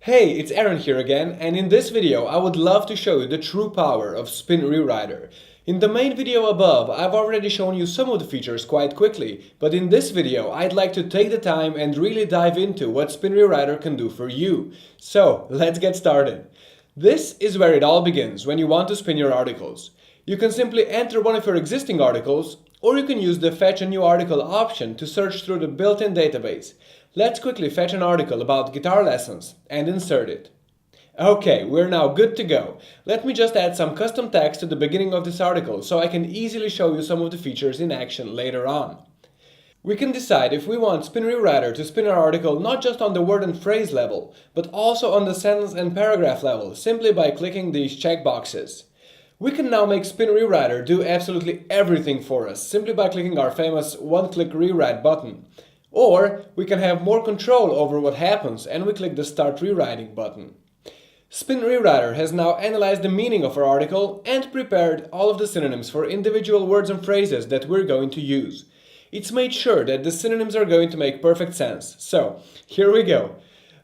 Hey, it's Aaron here again, and in this video I would love to show you the true power of Spin Rewriter. In the main video above, I've already shown you some of the features quite quickly, but in this video I'd like to take the time and really dive into what Spin Rewriter can do for you. So, let's get started. This is where it all begins when you want to spin your articles. You can simply enter one of your existing articles, or you can use the Fetch a New Article option to search through the built-in database. Let's quickly fetch an article about guitar lessons and insert it. Okay, we're now good to go. Let me just add some custom text to the beginning of this article so I can easily show you some of the features in action later on. We can decide if we want Spin Rewriter to spin our article not just on the word and phrase level, but also on the sentence and paragraph level simply by clicking these checkboxes. We can now make Spin Rewriter do absolutely everything for us simply by clicking our famous one-click rewrite button. Or we can have more control over what happens and we click the Start Rewriting button. Spin Rewriter has now analyzed the meaning of our article and prepared all of the synonyms for individual words and phrases that we're going to use. It's made sure that the synonyms are going to make perfect sense. So, here we go.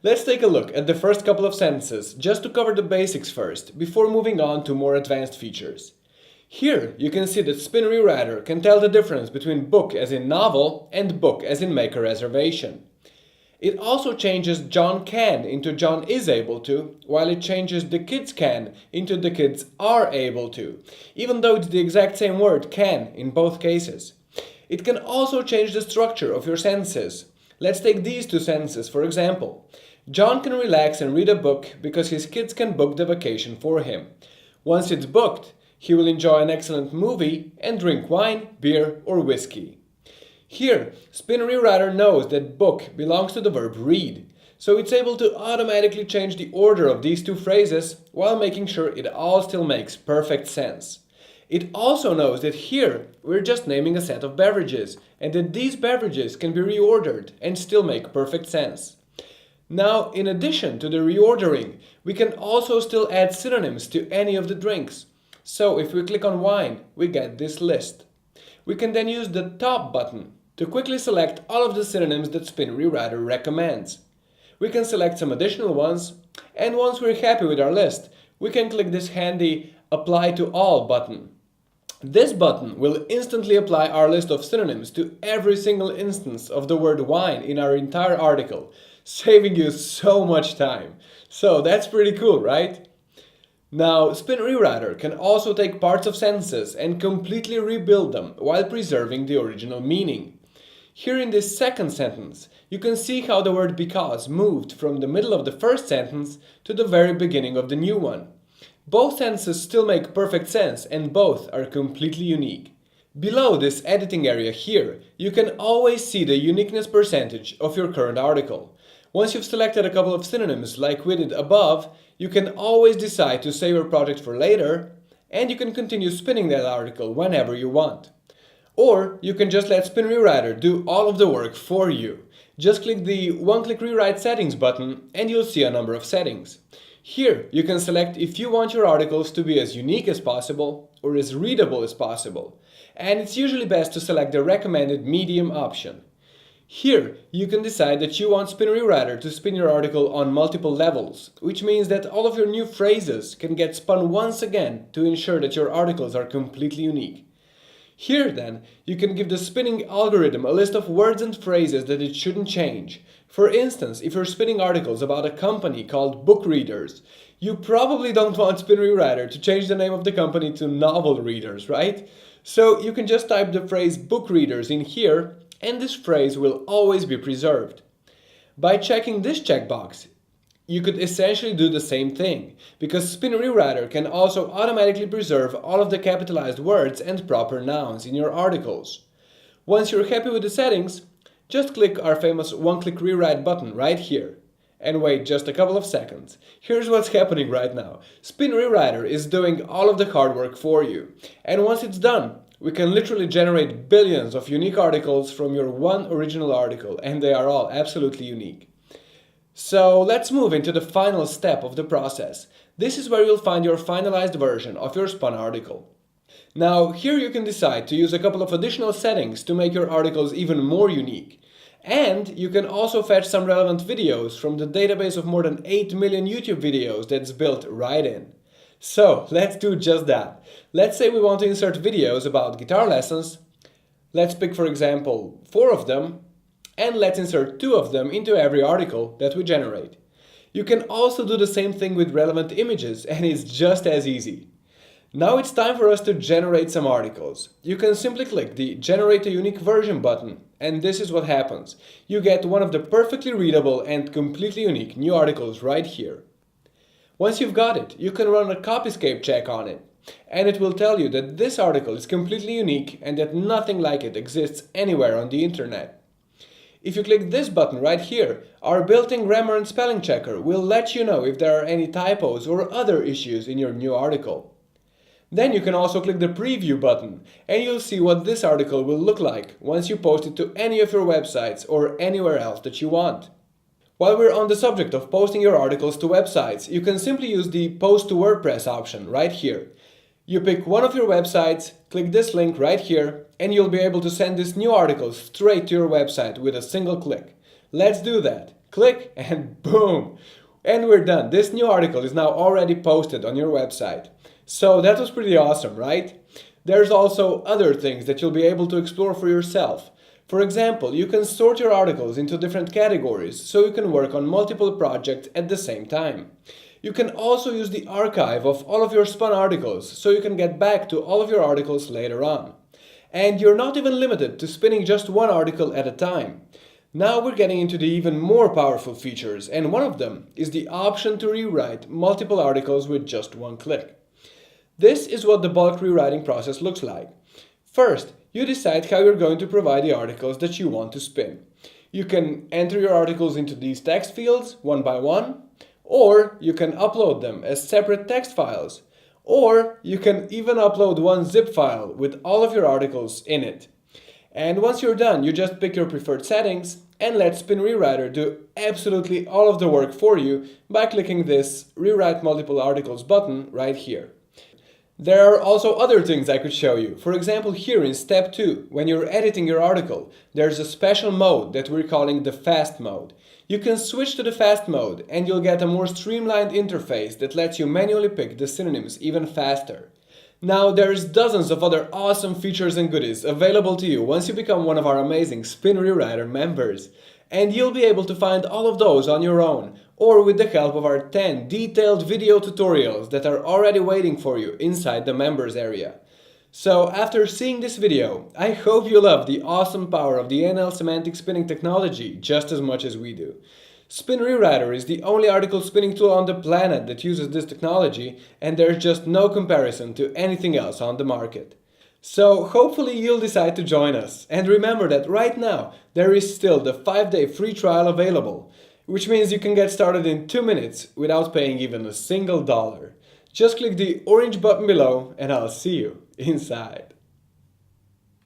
Let's take a look at the first couple of sentences just to cover the basics first, before moving on to more advanced features. Here you can see that Spin Rewriter can tell the difference between book as in novel and book as in make a reservation. It also changes John can into John is able to, while it changes the kids can into the kids are able to, even though it's the exact same word can in both cases. It can also change the structure of your sentences. Let's take these two sentences for example. John can relax and read a book because his kids can book the vacation for him. Once it's booked, he will enjoy an excellent movie and drink wine, beer, or whiskey. Here, Spin Rewriter knows that book belongs to the verb read, so it's able to automatically change the order of these two phrases while making sure it all still makes perfect sense. It also knows that here we're just naming a set of beverages and that these beverages can be reordered and still make perfect sense. Now, in addition to the reordering, we can also still add synonyms to any of the drinks. So if we click on wine, we get this list. We can then use the top button to quickly select all of the synonyms that Spin Rewriter recommends. We can select some additional ones, and once we're happy with our list, we can click this handy Apply to All button. This button will instantly apply our list of synonyms to every single instance of the word wine in our entire article, saving you so much time. So that's pretty cool, right? Now, Spin Rewriter can also take parts of sentences and completely rebuild them while preserving the original meaning. Here in this second sentence, you can see how the word because moved from the middle of the first sentence to the very beginning of the new one. Both sentences still make perfect sense and both are completely unique. Below this editing area here, you can always see the uniqueness percentage of your current article. Once you've selected a couple of synonyms like we did above, you can always decide to save your project for later, and you can continue spinning that article whenever you want. Or you can just let Spin Rewriter do all of the work for you. Just click the one-click rewrite settings button and you'll see a number of settings. Here you can select if you want your articles to be as unique as possible or as readable as possible, and it's usually best to select the recommended medium option. Here, you can decide that you want Spin Rewriter to spin your article on multiple levels, which means that all of your new phrases can get spun once again to ensure that your articles are completely unique. Here then, you can give the spinning algorithm a list of words and phrases that it shouldn't change. For instance, if you're spinning articles about a company called Book Readers, you probably don't want Spin Rewriter to change the name of the company to Novel Readers, right? So you can just type the phrase Book Readers in here, and this phrase will always be preserved. By checking this checkbox, you could essentially do the same thing, because Spin Rewriter can also automatically preserve all of the capitalized words and proper nouns in your articles. Once you're happy with the settings, just click our famous one-click rewrite button right here. And wait just a couple of seconds. Here's what's happening right now. Spin Rewriter is doing all of the hard work for you. And once it's done, we can literally generate billions of unique articles from your one original article, and they are all absolutely unique. So let's move into the final step of the process. This is where you'll find your finalized version of your spun article. Now, here you can decide to use a couple of additional settings to make your articles even more unique. And you can also fetch some relevant videos from the database of more than 8 million YouTube videos that's built right in. So let's do just that. Let's say we want to insert videos about guitar lessons. Let's pick, for example, 4 of them, and let's insert 2 of them into every article that we generate. You can also do the same thing with relevant images, and it's just as easy. Now it's time for us to generate some articles. You can simply click the Generate a Unique Version button, and this is what happens. You get one of the perfectly readable and completely unique new articles right here. Once you've got it, you can run a copyscape check on it, and it will tell you that this article is completely unique and that nothing like it exists anywhere on the internet. If you click this button right here, our built-in grammar and spelling checker will let you know if there are any typos or other issues in your new article. Then you can also click the preview button, and you'll see what this article will look like once you post it to any of your websites or anywhere else that you want. While we're on the subject of posting your articles to websites, you can simply use the Post to WordPress option right here. You pick one of your websites, click this link right here, and you'll be able to send this new article straight to your website with a single click. Let's do that. Click and boom! And we're done. This new article is now already posted on your website. So that was pretty awesome, right? There's also other things that you'll be able to explore for yourself. For example, you can sort your articles into different categories so you can work on multiple projects at the same time. You can also use the archive of all of your spun articles so you can get back to all of your articles later on. And you're not even limited to spinning just one article at a time. Now we're getting into the even more powerful features, and one of them is the option to rewrite multiple articles with just one click. This is what the bulk rewriting process looks like. First, you decide how you're going to provide the articles that you want to spin. You can enter your articles into these text fields one by one, or you can upload them as separate text files, or you can even upload one zip file with all of your articles in it. And once you're done, you just pick your preferred settings and let Spin Rewriter do absolutely all of the work for you by clicking this Rewrite Multiple Articles button right here. There are also other things I could show you. For example, here in step 2, when you're editing your article, there's a special mode that we're calling the fast mode. You can switch to the fast mode and you'll get a more streamlined interface that lets you manually pick the synonyms even faster. Now, there's dozens of other awesome features and goodies available to you once you become one of our amazing Spin Rewriter members. And you'll be able to find all of those on your own, or with the help of our 10 detailed video tutorials that are already waiting for you inside the members area. So after seeing this video, I hope you love the awesome power of the ENL Semantic Spinning Technology just as much as we do. Spin Rewriter is the only article spinning tool on the planet that uses this technology, and there's just no comparison to anything else on the market. So hopefully you'll decide to join us, and remember that right now there is still the 5-day free trial available, which means you can get started in 2 minutes without paying even a single dollar. Just click the orange button below and I'll see you inside.